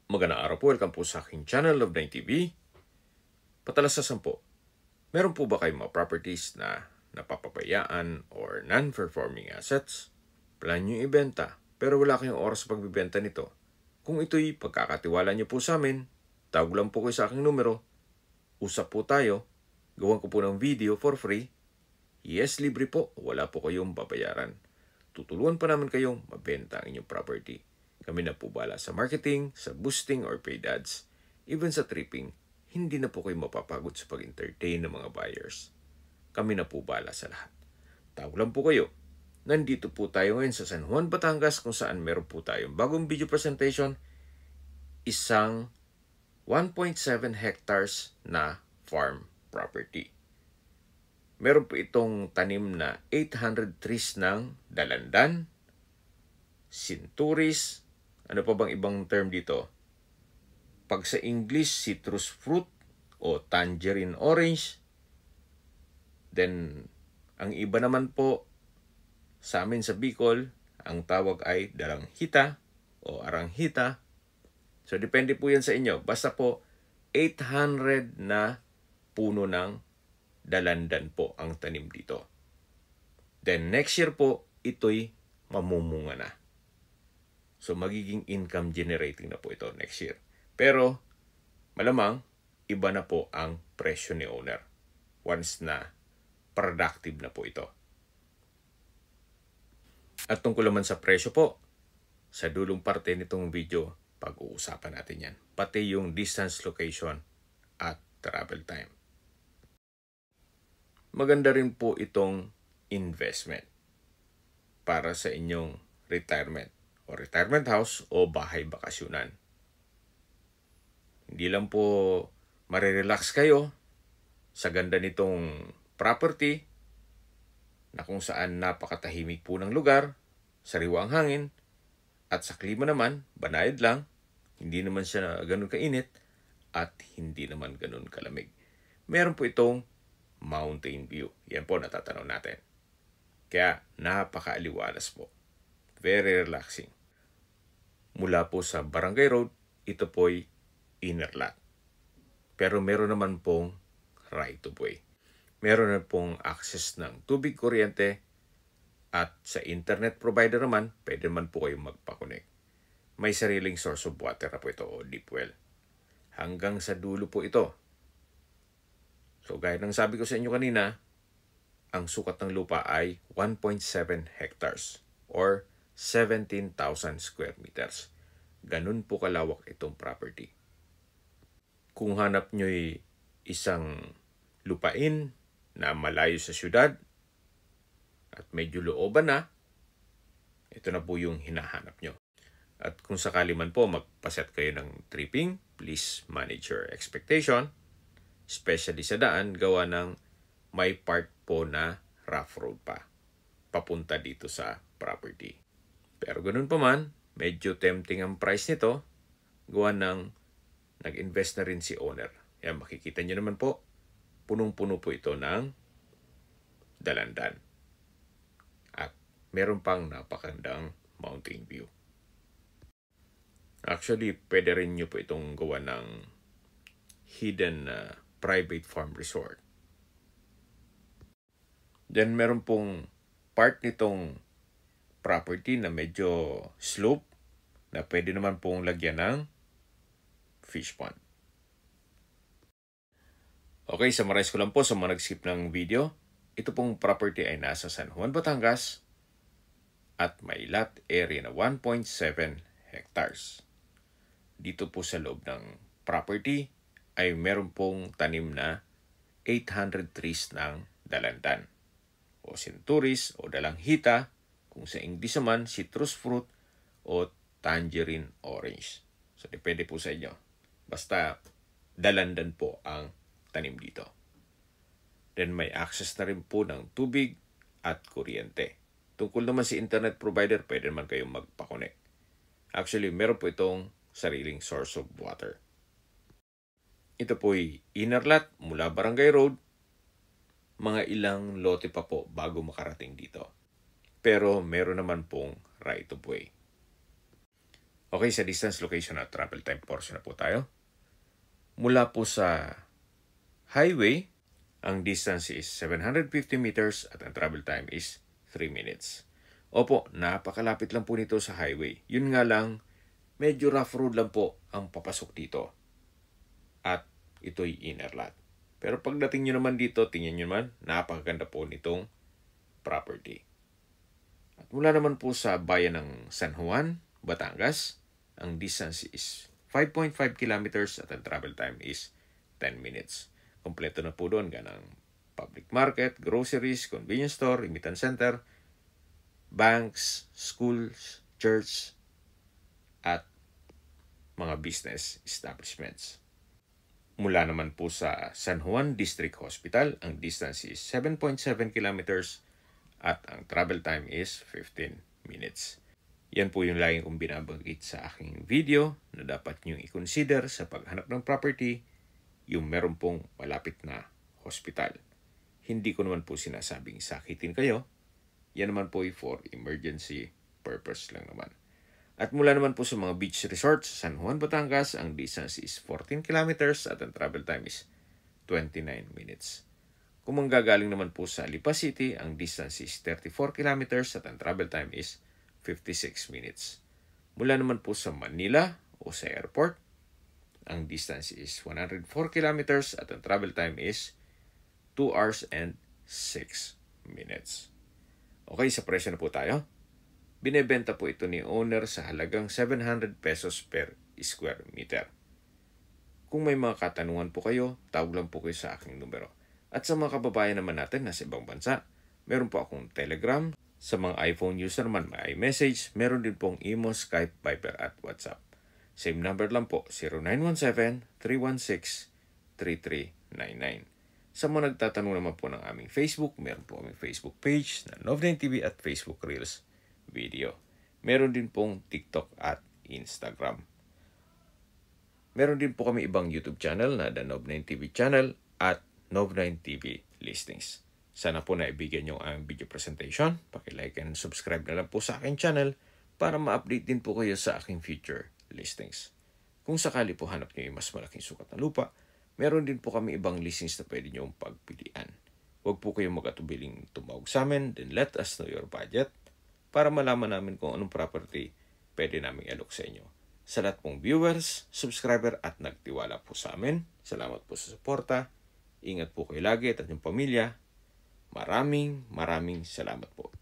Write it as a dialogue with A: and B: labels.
A: Magandang araw po, welcome po sa aking channel, Love9 TV. Patalasasan po, meron po ba kayong mga properties na napapabayaan or non-performing assets? Plan nyo ibenta, pero wala kayong oras sa pagbibenta nito. Kung ito'y pagkakatiwala nyo po sa amin, tawag lang po kayo sa aking numero, usap po tayo, gawan ko po ng video for free. Yes, libre po, wala po kayong babayaran. Tutulungan pa naman kayong mabenta ang inyong property. Kami na po bala sa marketing, sa boosting or paid ads, even sa tripping. Hindi na po kayo mapapagod sa pag-entertain ng mga buyers. Kami na po bala sa lahat. Tawag lang po kayo. Nandito po tayo ngayon sa San Juan, Batangas kung saan meron po tayong bagong video presentation, isang 1.7 hectares na farm property. Meron po itong tanim na 800 trees ng dalandan, sinturis, ano pa bang ibang term dito? Pag sa English, citrus fruit o tangerine orange. Then, ang iba naman po sa amin sa Bicol, ang tawag ay dalanghita o aranghita. So, depende po yan sa inyo. Basta po, 800 na puno ng dalandan po ang tanim dito. Then, next year po, ito'y mamumunga na. So, magiging income generating na po ito next year. Pero, malamang, iba na po ang presyo ni owner once na productive na po ito. At tungkol naman sa presyo po, sa dulong parte nitong video, pag-uusapan natin yan. Pati yung distance, location, at travel time. Maganda rin po itong investment para sa inyong retirement o retirement house o bahay bakasyonan. Hindi lang po marirelax kayo sa ganda nitong property na kung saan napakatahimik po ng lugar, sariwa ang hangin, at sa klima naman, banayad lang, hindi naman siya ganun kainit at hindi naman ganun kalamig. Meron po itong mountain view. Yan po natatanaw natin. Kaya napakaaliwalas po. Very relaxing. Mula po sa Barangay Road, ito po'y inner lot. Pero meron naman pong right of way. Meron na pong access ng tubig, kuryente, at sa internet provider naman, pwede naman po kayong magpa-connect. May sariling source of water na po ito o deep well. Hanggang sa dulo po ito. So gaya ng sabi ko sa inyo kanina, ang sukat ng lupa ay 1.7 hectares or 17,000 square meters. Ganun po kalawak itong property. Kung hanap nyo'y isang lupain na malayo sa syudad at medyo looban na, ito na po yung hinahanap nyo. At kung sakali man po magpaset kayo ng tripping, please manage your expectation, especially sa daan, gawa ng may part po na rough road pa, papunta dito sa property. Pero ganun pa man, medyo tempting ang price nito, gawa ng nag-invest na rin si owner. Yan, makikita nyo naman po, punong-puno po ito ng dalandan. At meron pang napakandang mountain view. Actually, pwede rin nyo po itong gawa ng hidden private farm resort. Then meron pong part nitong property na medyo slope na pwede naman pong lagyan ng fish pond. Okay, summarize ko lang po sa mga nag-skip ng video. Ito pong property ay nasa San Juan, Batangas at may lot area na 1.7 hectares. Dito po sa loob ng property ay meron pong tanim na 800 trees ng dalandan o sinturis o dalanghita, kung sa English naman, citrus fruit o tangerine orange. So, depende po sa inyo. Basta, dalandan po ang tanim dito. Then, may access na rin po ng tubig at kuryente. Tungkol naman sa internet provider, pwede naman kayong magpa-connect. Actually, meron po itong sariling source of water. Ito po'y inner lot mula Barangay Road. Mga ilang lote pa po bago makarating dito. Pero meron naman pong right of way. Okay, sa distance, location at travel time portion na po tayo. Mula po sa highway, ang distance is 750 meters at ang travel time is 3 minutes. Opo, napakalapit lang po nito sa highway. Yun nga lang, medyo rough road lang po ang papasok dito. At ito'y inner lot. Pero pagdating nyo naman dito, tingnan nyo naman, napakaganda po nitong property. At mula naman po sa bayan ng San Juan, Batangas, ang distance is 5.5 kilometers at ang travel time is 10 minutes. Kompleto na po doon ganang public market, groceries, convenience store, remittance center, banks, schools, church, at mga business establishments. Mula naman po sa San Juan District Hospital, ang distance is 7.7 kilometers at ang travel time is 15 minutes. Yan po yung laging kong binabanggit sa aking video na dapat nyo i-consider sa paghanap ng property, yung meron pong malapit na hospital. Hindi ko naman po sinasabing sakitin kayo. Yan naman po for emergency purpose lang naman. At mula naman po sa mga beach resorts, San Juan, Batangas, ang distance is 14 kilometers at ang travel time is 29 minutes. Kung manggagaling naman po sa Lipa City, ang distance is 34 kilometers at ang travel time is 56 minutes. Mula naman po sa Manila o sa airport, ang distance is 104 kilometers at ang travel time is 2 hours and 6 minutes. Okay, sa presyo na po tayo. Binebenta po ito ni owner sa halagang 700 pesos per square meter. Kung may mga katanungan po kayo, tawag lang po kayo sa aking numero. At sa mga kababayan naman natin na sa ibang bansa, meron po akong Telegram. Sa mga iPhone user naman, may iMessage. Meron din pong Imo, Skype, Viber at WhatsApp. Same number lang po, 0917-316-3399. Sa mga nagtatanong naman po ng aming Facebook, meron po aming Facebook page na Nov9 TV at Facebook Reels video. Meron din pong TikTok at Instagram. Meron din po kami ibang YouTube channel na The Nov9 TV channel at Nov9 TV Listings. Sana po naibigyan nyo ang video presentation. Paki-like and subscribe na lang po sa aking channel para ma-update din po kayo sa aking future listings. Kung sakali po hanap nyo yung mas malaking sukat na lupa, meron din po kami ibang listings na pwede nyo pagpilian. Huwag po kayong mag-atubiling tumawag sa amin, then let us know your budget para malaman namin kung anong property pwede namin alok sa inyo. Sa lahat pong viewers, subscriber at nagtiwala po sa amin, salamat po sa suporta. Ingat po kayo lagi at yung pamilya. Maraming salamat po.